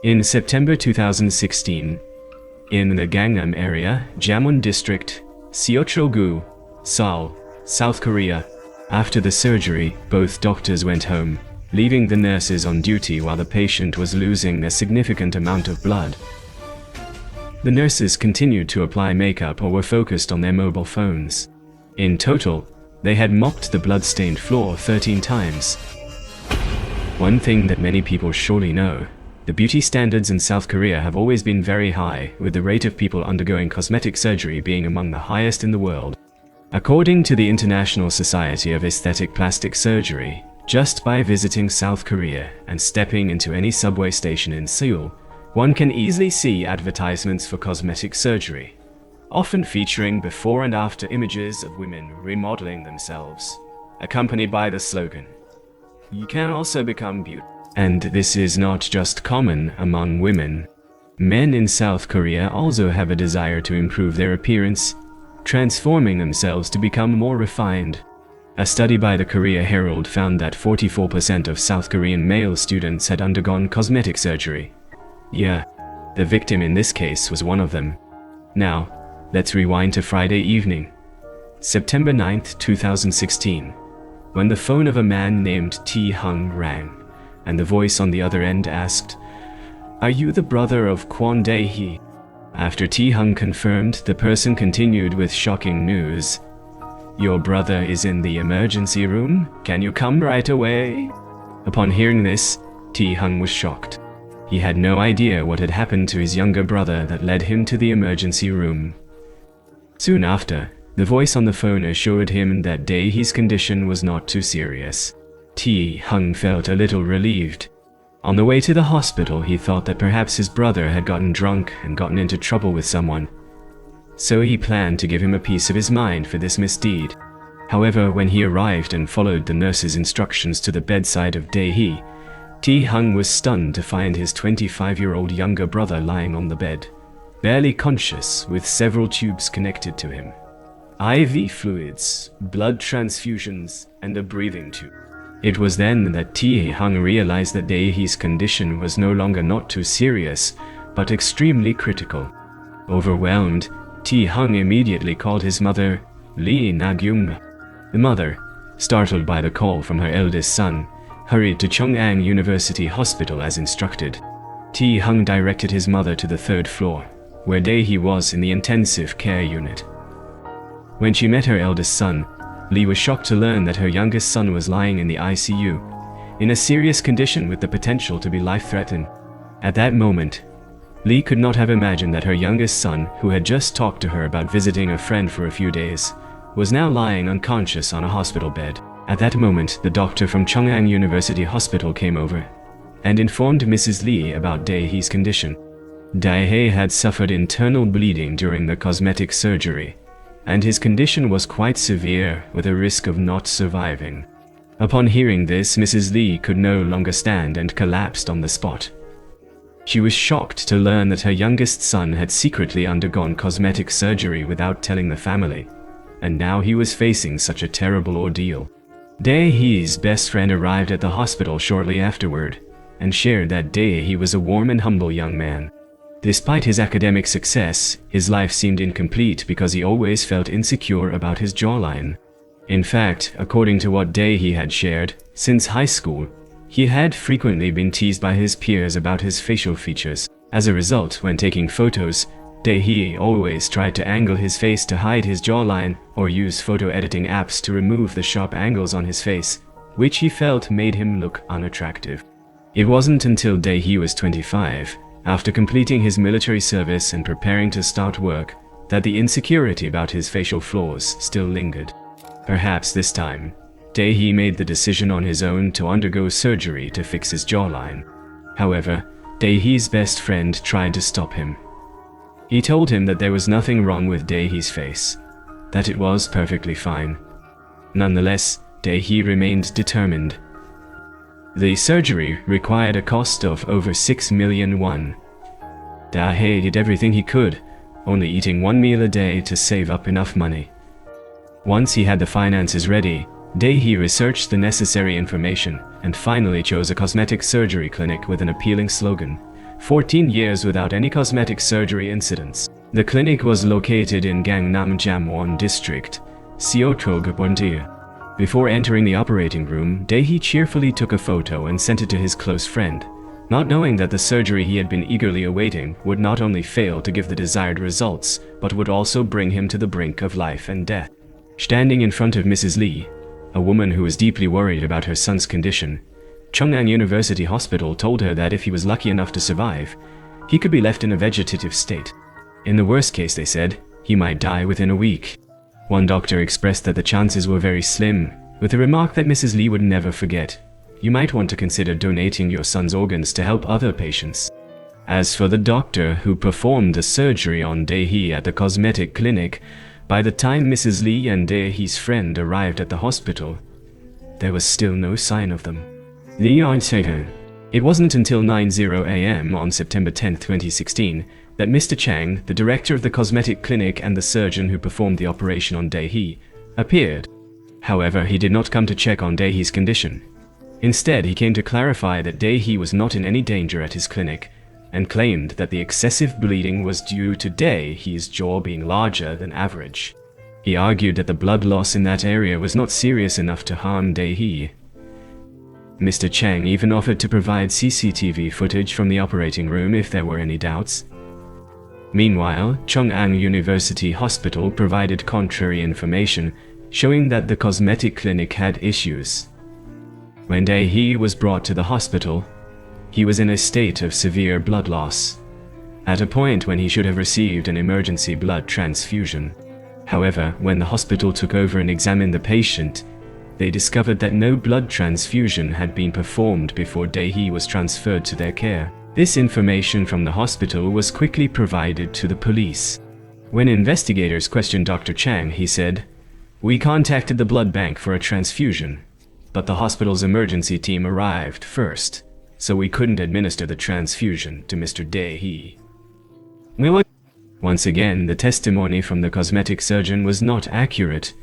In September 2016, in the Gangnam area, Jammun district, Seocho-gu, Seoul, South Korea, after the surgery, both doctors went home, leaving the nurses on duty while the patient was losing a significant amount of blood. The nurses continued to apply makeup or were focused on their mobile phones. In total, they had mopped the blood-stained floor 13 times. One thing that many people surely know: the beauty standards in South Korea have always been very high, with the rate of people undergoing cosmetic surgery being among the highest in the world. According to the International Society of Aesthetic Plastic Surgery, just by visiting South Korea and stepping into any subway station in Seoul, one can easily see advertisements for cosmetic surgery, often featuring before and after images of women remodeling themselves, accompanied by the slogan, "You can also become beautiful." And this is not just common among women. Men in South Korea also have a desire to improve their appearance, transforming themselves to become more refined. A study by the Korea Herald found that 44% of South Korean male students had undergone cosmetic surgery. Yeah, the victim in this case was one of them. Now, let's rewind to Friday evening, September 9th, 2016, when the phone of a man named T-Hung rang, and the voice on the other end asked, "Are you the brother of Kwon Dae-hee?" After T-Hung confirmed, the person continued with shocking news. "Your brother is in the emergency room. Can you come right away?" Upon hearing this, T-Hung was shocked. He had no idea what had happened to his younger brother that led him to the emergency room. Soon after, the voice on the phone assured him that Dae-hee's condition was not too serious. T-Hung felt a little relieved. On the way to the hospital, he thought that perhaps his brother had gotten drunk and gotten into trouble with someone. So he planned to give him a piece of his mind for this misdeed. However, when he arrived and followed the nurse's instructions to the bedside of Dae-hee, T-Hung was stunned to find his 25-year-old younger brother lying on the bed, barely conscious, with several tubes connected to him. IV fluids, blood transfusions, and a breathing tube. It was then that T-Hung realized that Dae-hee's condition was no longer not too serious, but extremely critical. Overwhelmed, T-Hung immediately called his mother, Lee Na-gyung. The mother, startled by the call from her eldest son, hurried to Chungang University Hospital as instructed. T-Hung directed his mother to the 3rd floor, where Dae-hee was in the intensive care unit. When she met her eldest son, Lee was shocked to learn that her youngest son was lying in the ICU, in a serious condition with the potential to be life-threatening. At that moment, Lee could not have imagined that her youngest son, who had just talked to her about visiting a friend for a few days, was now lying unconscious on a hospital bed. At that moment, the doctor from Chungang University Hospital came over and informed Mrs. Lee about Dae-hee's condition. Dae-hee had suffered internal bleeding during the cosmetic surgery, and his condition was quite severe, with a risk of not surviving. Upon hearing this, Mrs. Lee could no longer stand and collapsed on the spot. She was shocked to learn that her youngest son had secretly undergone cosmetic surgery without telling the family, and now he was facing such a terrible ordeal. Dae-hee's best friend arrived at the hospital shortly afterward, and shared that Dae-hee was a warm and humble young man. Despite his academic success, his life seemed incomplete because he always felt insecure about his jawline. In fact, according to what Dae-hee had shared, since high school, he had frequently been teased by his peers about his facial features. As a result, when taking photos, Dae-hee always tried to angle his face to hide his jawline or use photo editing apps to remove the sharp angles on his face, which he felt made him look unattractive. It wasn't until Dae-hee was 25, after completing his military service and preparing to start work, that the insecurity about his facial flaws still lingered. Perhaps this time, Dae-hee made the decision on his own to undergo surgery to fix his jawline. However, Dae-hee's best friend tried to stop him. He told him that there was nothing wrong with Dae-hee's face, that it was perfectly fine. Nonetheless, Dae-hee remained determined. The surgery required a cost of over 6 million won. Dae-hee did everything he could, only eating one meal a day to save up enough money. Once he had the finances ready, Dae-hee researched the necessary information and finally chose a cosmetic surgery clinic with an appealing slogan, 14 years without any cosmetic surgery incidents. The clinic was located in Gangnam Jamwon district, Seocho-gu. Before entering the operating room, Dae-hee cheerfully took a photo and sent it to his close friend, not knowing that the surgery he had been eagerly awaiting would not only fail to give the desired results, but would also bring him to the brink of life and death. Standing in front of Mrs. Lee, a woman who was deeply worried about her son's condition, Chungang University Hospital told her that if he was lucky enough to survive, he could be left in a vegetative state. In the worst case, they said, he might die within a week. One doctor expressed that the chances were very slim, with the remark that Mrs. Lee would never forget. You might want to consider donating your son's organs to help other patients. As for the doctor who performed the surgery on Dae-hee at the cosmetic clinic, by the time Mrs. Lee and Dae-hee's friend arrived at the hospital, there was still no sign of them. It wasn't until 9:00 a.m. on September 10, 2016, that Mr. Chang, the director of the cosmetic clinic and the surgeon who performed the operation on Dae-hee, appeared. However, he did not come to check on Dae-hee's condition. Instead, he came to clarify that Dae-hee was not in any danger at his clinic, and claimed that the excessive bleeding was due to Dae-hee's jaw being larger than average. He argued that the blood loss in that area was not serious enough to harm Dae-hee. Mr. Chang even offered to provide CCTV footage from the operating room if there were any doubts. Meanwhile, Chungang University Hospital provided contrary information, showing that the cosmetic clinic had issues. When Dae-hee was brought to the hospital, he was in a state of severe blood loss, at a point when he should have received an emergency blood transfusion. However, when the hospital took over and examined the patient, they discovered that no blood transfusion had been performed before Dae-hee was transferred to their care. This information from the hospital was quickly provided to the police. When investigators questioned Dr. Chang, he said, "We contacted the blood bank for a transfusion, but the hospital's emergency team arrived first, so we couldn't administer the transfusion to Mr. Dae-hee." Once again, the testimony from the cosmetic surgeon was not accurate.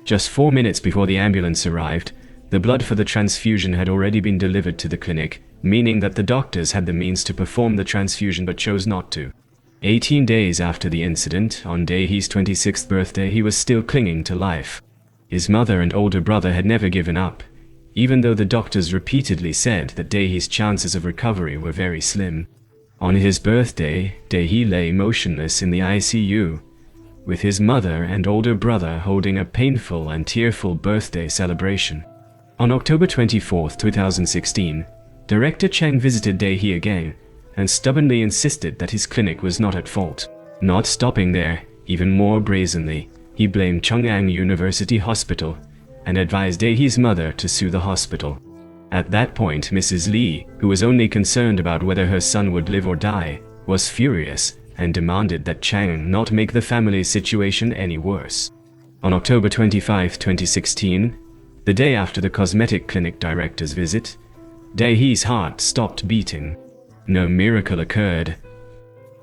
Just 4 minutes before the ambulance arrived, the blood for the transfusion had already been delivered to the clinic, meaning that the doctors had the means to perform the transfusion but chose not to. 18 days after the incident, on Dae-hee's 26th birthday, he was still clinging to life. His mother and older brother had never given up, even though the doctors repeatedly said that Dae-hee's chances of recovery were very slim. On his birthday, Dae-hee lay motionless in the ICU, with his mother and older brother holding a painful and tearful birthday celebration. On October 24, 2016, Director Chang visited Dae-hee again and stubbornly insisted that his clinic was not at fault. Not stopping there, even more brazenly, he blamed Chungang University Hospital and advised Dae-hee's mother to sue the hospital. At that point, Mrs. Lee, who was only concerned about whether her son would live or die, was furious and demanded that Chang not make the family's situation any worse. On October 25, 2016, the day after the cosmetic clinic director's visit, Dae-hee's heart stopped beating. No miracle occurred.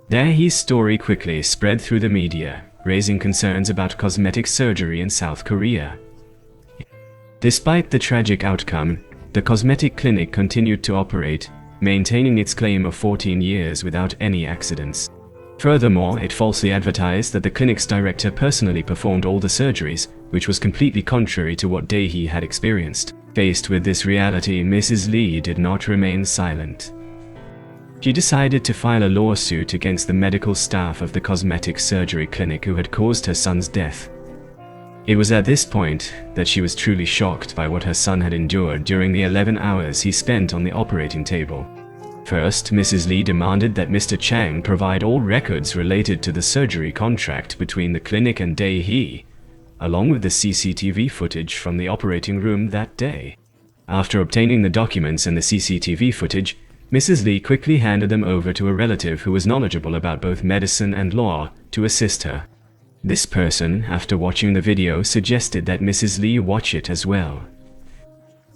Dae-hee's story quickly spread through the media, raising concerns about cosmetic surgery in South Korea. Despite the tragic outcome, the cosmetic clinic continued to operate, maintaining its claim of 14 years without any accidents. Furthermore, it falsely advertised that the clinic's director personally performed all the surgeries, which was completely contrary to what Dae-hee had experienced. Faced with this reality, Mrs. Lee did not remain silent. She decided to file a lawsuit against the medical staff of the cosmetic surgery clinic who had caused her son's death. It was at this point that she was truly shocked by what her son had endured during the 11 hours he spent on the operating table. First, Mrs. Lee demanded that Mr. Chang provide all records related to the surgery contract between the clinic and Dae-hee, along with the CCTV footage from the operating room that day. After obtaining the documents and the CCTV footage, Mrs. Lee quickly handed them over to a relative who was knowledgeable about both medicine and law to assist her. This person, after watching the video, suggested that Mrs. Lee watch it as well.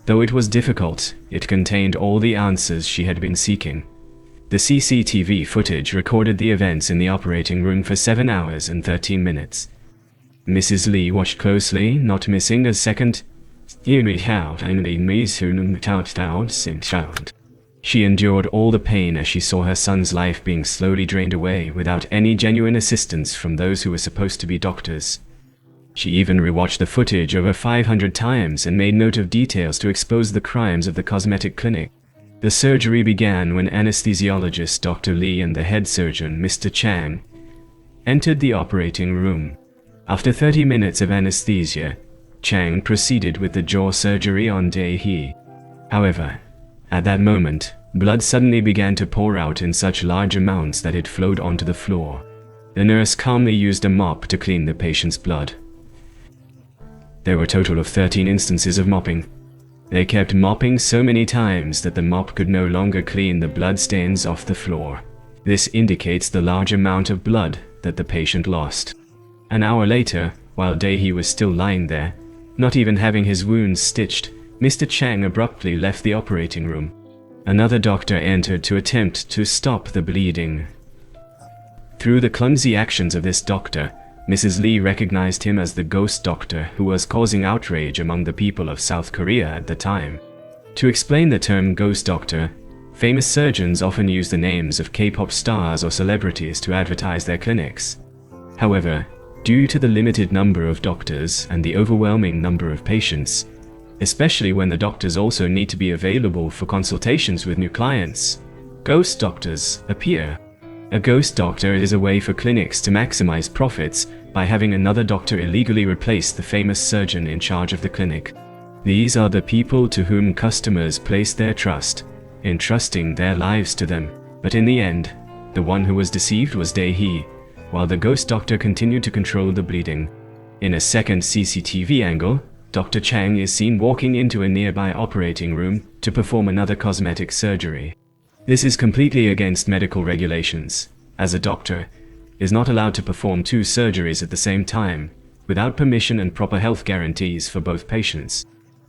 Though it was difficult, it contained all the answers she had been seeking. The CCTV footage recorded the events in the operating room for 7 hours and 13 minutes. Mrs. Lee watched closely, not missing a second. She endured all the pain as she saw her son's life being slowly drained away without any genuine assistance from those who were supposed to be doctors. She even rewatched the footage over 500 times and made note of details to expose the crimes of the cosmetic clinic. The surgery began when anesthesiologist Dr. Lee and the head surgeon, Mr. Chang, entered the operating room. After 30 minutes of anesthesia, Chang proceeded with the jaw surgery on Dae-hee. However, at that moment, blood suddenly began to pour out in such large amounts that it flowed onto the floor. The nurse calmly used a mop to clean the patient's blood. There were a total of 13 instances of mopping. They kept mopping so many times that the mop could no longer clean the blood stains off the floor. This indicates the large amount of blood that the patient lost. An hour later, while Dae-hee was still lying there, not even having his wounds stitched, Mr. Chang abruptly left the operating room. Another doctor entered to attempt to stop the bleeding. Through the clumsy actions of this doctor, Mrs. Lee recognized him as the ghost doctor who was causing outrage among the people of South Korea at the time. To explain the term ghost doctor, famous surgeons often use the names of K-pop stars or celebrities to advertise their clinics. However, due to the limited number of doctors and the overwhelming number of patients, especially when the doctors also need to be available for consultations with new clients, ghost doctors appear. A ghost doctor is a way for clinics to maximize profits by having another doctor illegally replace the famous surgeon in charge of the clinic. These are the people to whom customers place their trust, entrusting their lives to them. But in the end, the one who was deceived was Dae-hee, while the ghost doctor continued to control the bleeding. In a second CCTV angle, Dr. Chang is seen walking into a nearby operating room to perform another cosmetic surgery. This is completely against medical regulations, as a doctor is not allowed to perform 2 surgeries at the same time, without permission and proper health guarantees for both patients.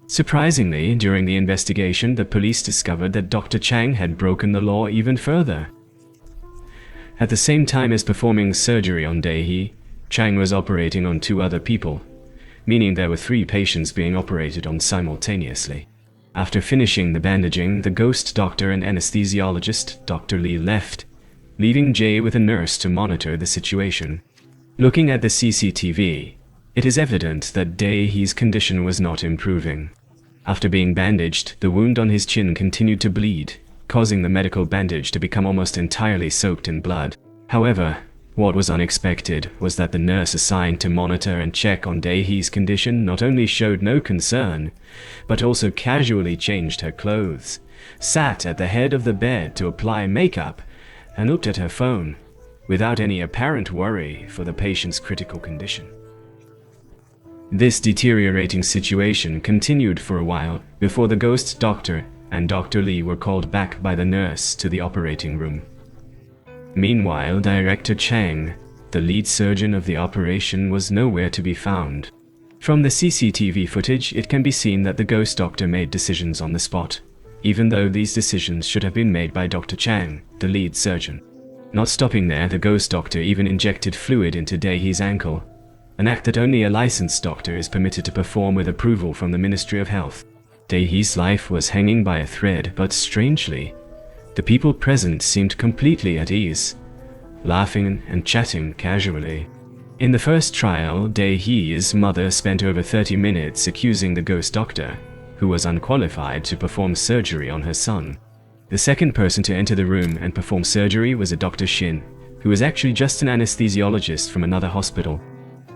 Surprisingly, during the investigation, the police discovered that Dr. Chang had broken the law even further. At the same time as performing surgery on Dae-hee, Chang was operating on 2 other people, meaning there were 3 patients being operated on simultaneously. After finishing the bandaging, the ghost doctor and anesthesiologist, Dr. Lee, left, leaving Jay with a nurse to monitor the situation. Looking at the CCTV, it is evident that Dae-hee's condition was not improving. After being bandaged, the wound on his chin continued to bleed, causing the medical bandage to become almost entirely soaked in blood. However, what was unexpected was that the nurse assigned to monitor and check on Dae-hee's condition not only showed no concern, but also casually changed her clothes, sat at the head of the bed to apply makeup, and looked at her phone, without any apparent worry for the patient's critical condition. This deteriorating situation continued for a while before the ghost doctor and Dr. Lee were called back by the nurse to the operating room. Meanwhile, Director Chang, the lead surgeon of the operation, was nowhere to be found. From the CCTV footage, it can be seen that the ghost doctor made decisions on the spot, even though these decisions should have been made by Dr. Chang, the lead surgeon. Not stopping there, the ghost doctor even injected fluid into Dae-hee's ankle, an act that only a licensed doctor is permitted to perform with approval from the Ministry of Health. Dae-hee's life was hanging by a thread, but strangely, the people present seemed completely at ease, laughing and chatting casually. In the first trial, Dae-hee's mother spent over 30 minutes accusing the ghost doctor, who was unqualified to perform surgery on her son. The second person to enter the room and perform surgery was a Dr. Shin, who was actually just an anesthesiologist from another hospital.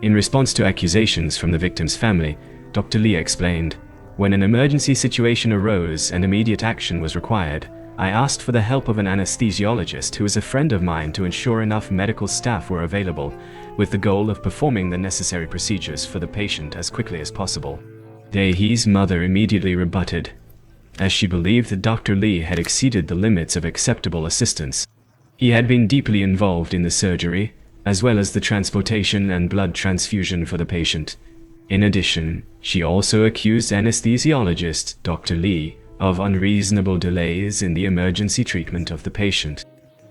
In response to accusations from the victim's family, Dr. Lee explained, "When an emergency situation arose and immediate action was required, I asked for the help of an anesthesiologist who is a friend of mine to ensure enough medical staff were available, with the goal of performing the necessary procedures for the patient as quickly as possible." Dae-hee's mother immediately rebutted, as she believed that Dr. Lee had exceeded the limits of acceptable assistance. He had been deeply involved in the surgery, as well as the transportation and blood transfusion for the patient. In addition, she also accused anesthesiologist Dr. Lee of unreasonable delays in the emergency treatment of the patient.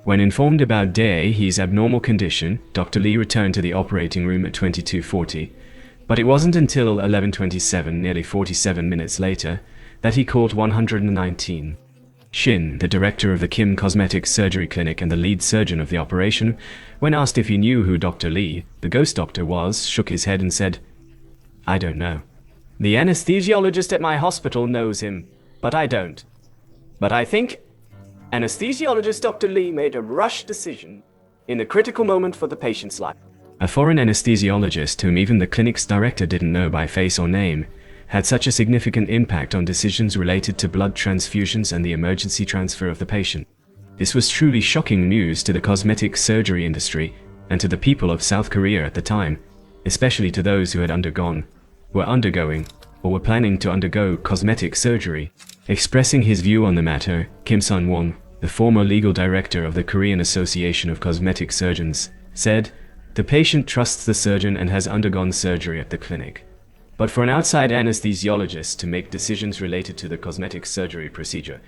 When informed about Dae-hee's abnormal condition, Dr. Lee returned to the operating room at 22:40, but it wasn't until 11:27, nearly 47 minutes later, that he called 119. Shin, the director of the Kim Cosmetic Surgery Clinic and the lead surgeon of the operation, when asked if he knew who Dr. Lee, the ghost doctor, was, shook his head and said, "I don't know. The anesthesiologist at my hospital knows him, but I don't. But I think anesthesiologist Dr. Lee made a rushed decision in a critical moment for the patient's life." A foreign anesthesiologist, whom even the clinic's director didn't know by face or name, had such a significant impact on decisions related to blood transfusions and the emergency transfer of the patient. This was truly shocking news to the cosmetic surgery industry and to the people of South Korea at the time, especially to those who had undergone, were undergoing, or were planning to undergo cosmetic surgery. Expressing his view on the matter, Kim Sun-won, the former legal director of the Korean Association of Cosmetic Surgeons, said, "The patient trusts the surgeon and has undergone surgery at the clinic. But for an outside anesthesiologist to make decisions related to the cosmetic surgery procedure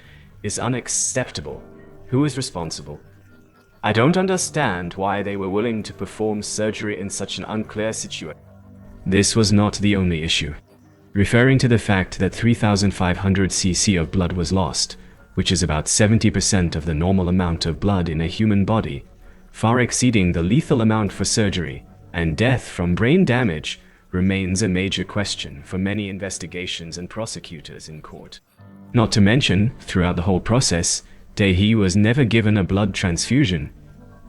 is unacceptable. Who is responsible? I don't understand why they were willing to perform surgery in such an unclear situation." This was not the only issue. Referring to the fact that 3,500 cc of blood was lost, which is about 70% of the normal amount of blood in a human body, far exceeding the lethal amount for surgery, and death from brain damage, remains a major question for many investigations and prosecutors in court. Not to mention, throughout the whole process, Dae-hee was never given a blood transfusion,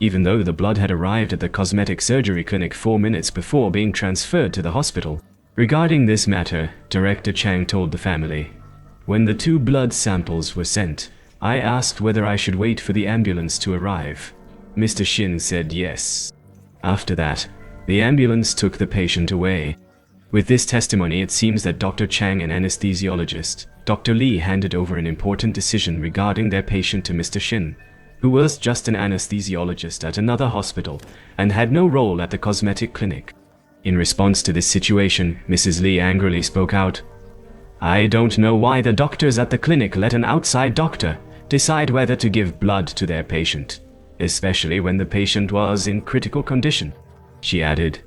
even though the blood had arrived at the cosmetic surgery clinic 4 minutes before being transferred to the hospital. Regarding this matter, Director Chang told the family, "When the 2 blood samples were sent, I asked whether I should wait for the ambulance to arrive. Mr. Shin said yes. After that, the ambulance took the patient away." With this testimony, it seems that Dr. Chang and anesthesiologist Dr. Lee handed over an important decision regarding their patient to Mr. Shin, who was just an anesthesiologist at another hospital and had no role at the cosmetic clinic. In response to this situation, Mrs. Lee angrily spoke out, "I don't know why the doctors at the clinic let an outside doctor decide whether to give blood to their patient, especially when the patient was in critical condition." She added,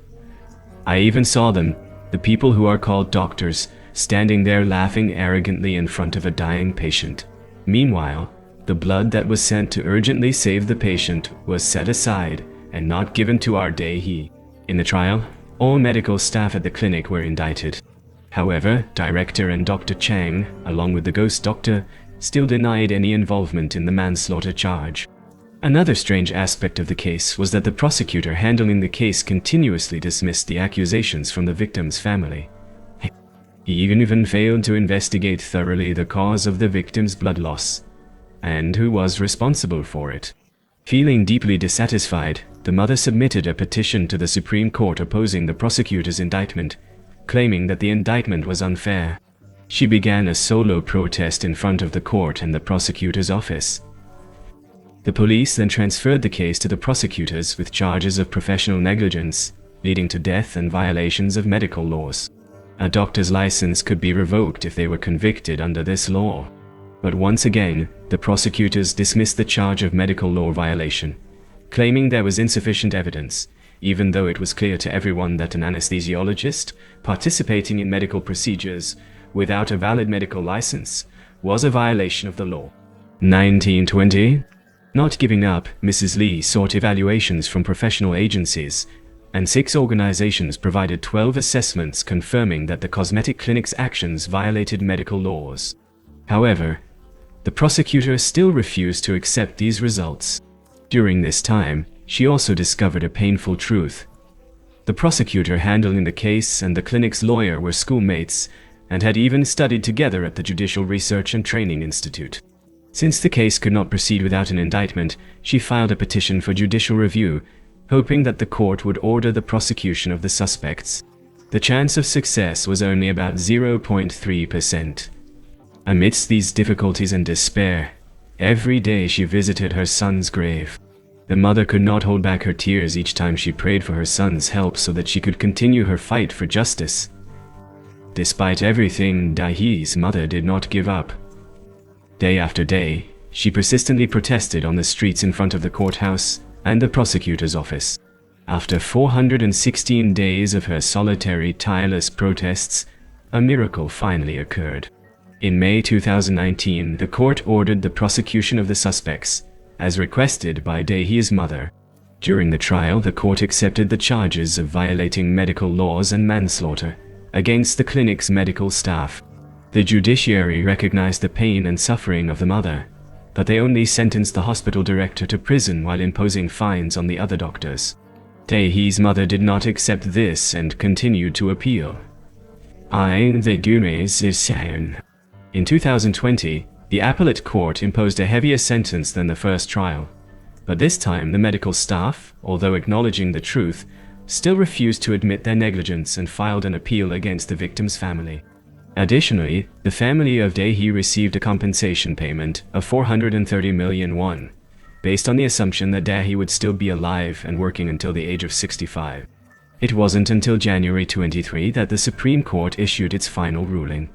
"I even saw them, the people who are called doctors, standing there laughing arrogantly in front of a dying patient. Meanwhile, the blood that was sent to urgently save the patient was set aside and not given to our Dae-hee." In the trial, all medical staff at the clinic were indicted. However, Director and Dr. Chang, along with the ghost doctor, still denied any involvement in the manslaughter charge. Another strange aspect of the case was that the prosecutor handling the case continuously dismissed the accusations from the victim's family. He even failed to investigate thoroughly the cause of the victim's blood loss, and who was responsible for it. Feeling deeply dissatisfied, the mother submitted a petition to the Supreme Court opposing the prosecutor's indictment, claiming that the indictment was unfair. She began a solo protest in front of the court and the prosecutor's office. The police then transferred the case to the prosecutors with charges of professional negligence, leading to death and violations of medical laws. A doctor's license could be revoked if they were convicted under this law. But once again, the prosecutors dismissed the charge of medical law violation, claiming there was insufficient evidence, even though it was clear to everyone that an anesthesiologist participating in medical procedures without a valid medical license was a violation of the law. 1920. Not giving up, Mrs. Lee sought evaluations from professional agencies, and 6 organizations provided 12 assessments confirming that the cosmetic clinic's actions violated medical laws. However, the prosecutor still refused to accept these results. During this time, she also discovered a painful truth. The prosecutor handling the case and the clinic's lawyer were schoolmates and had even studied together at the Judicial Research and Training Institute. Since the case could not proceed without an indictment, she filed a petition for judicial review, hoping that the court would order the prosecution of the suspects. The chance of success was only about 0.3%. Amidst these difficulties and despair, every day she visited her son's grave. The mother could not hold back her tears each time she prayed for her son's help so that she could continue her fight for justice. Despite everything, Dae-hee's mother did not give up. Day after day, she persistently protested on the streets in front of the courthouse and the prosecutor's office. After 416 days of her solitary, tireless protests, a miracle finally occurred. In May 2019, the court ordered the prosecution of the suspects, as requested by Daehee's mother. During the trial, the court accepted the charges of violating medical laws and manslaughter against the clinic's medical staff. The judiciary recognized the pain and suffering of the mother, but they only sentenced the hospital director to prison while imposing fines on the other doctors. Daehee's mother did not accept this and continued to appeal. In 2020, the appellate court imposed a heavier sentence than the first trial, but this time the medical staff, although acknowledging the truth, still refused to admit their negligence and filed an appeal against the victim's family. Additionally, the family of Daehee received a compensation payment of 430 million won, based on the assumption that Daehee would still be alive and working until the age of 65. It wasn't until January 23 that the Supreme Court issued its final ruling.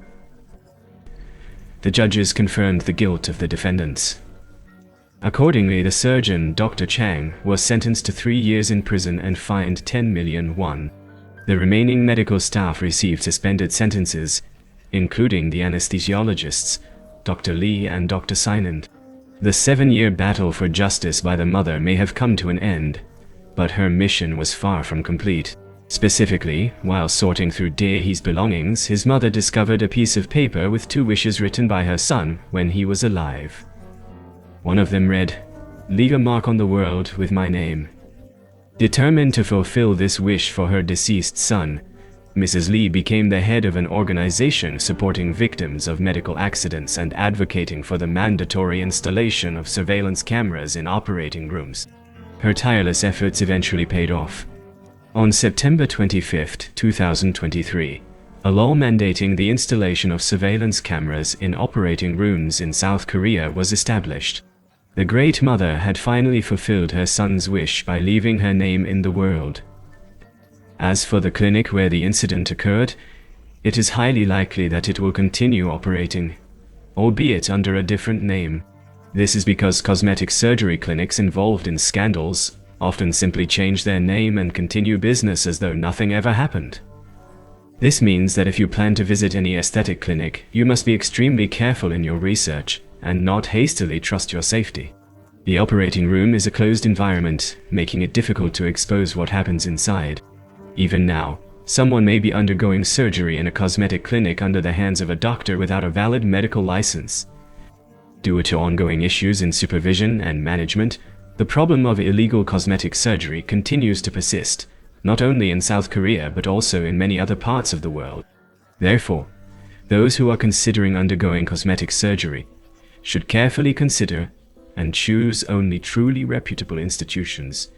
The judges confirmed the guilt of the defendants. Accordingly, the surgeon, Dr. Chang, was sentenced to 3 years in prison and fined 10 million won. The remaining medical staff received suspended sentences, including the anesthesiologists, Dr. Lee and Dr. Sinand. The 7-year battle for justice by the mother may have come to an end, but her mission was far from complete. Specifically, while sorting through Daehee's belongings, his mother discovered a piece of paper with 2 wishes written by her son when he was alive. One of them read, "Leave a mark on the world with my name." Determined to fulfill this wish for her deceased son, Mrs. Lee became the head of an organization supporting victims of medical accidents and advocating for the mandatory installation of surveillance cameras in operating rooms. Her tireless efforts eventually paid off. On September 25, 2023, a law mandating the installation of surveillance cameras in operating rooms in South Korea was established. The Great Mother had finally fulfilled her son's wish by leaving her name in the world. As for the clinic where the incident occurred, it is highly likely that it will continue operating, albeit under a different name. This is because cosmetic surgery clinics involved in scandals often simply change their name and continue business as though nothing ever happened. This means that if you plan to visit any aesthetic clinic, you must be extremely careful in your research and not hastily trust your safety. The operating room is a closed environment, making it difficult to expose what happens inside. Even now, someone may be undergoing surgery in a cosmetic clinic under the hands of a doctor without a valid medical license. Due to ongoing issues in supervision and management, the problem of illegal cosmetic surgery continues to persist, not only in South Korea but also in many other parts of the world. Therefore, those who are considering undergoing cosmetic surgery should carefully consider and choose only truly reputable institutions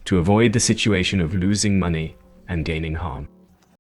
to avoid the situation of losing money and gaining harm.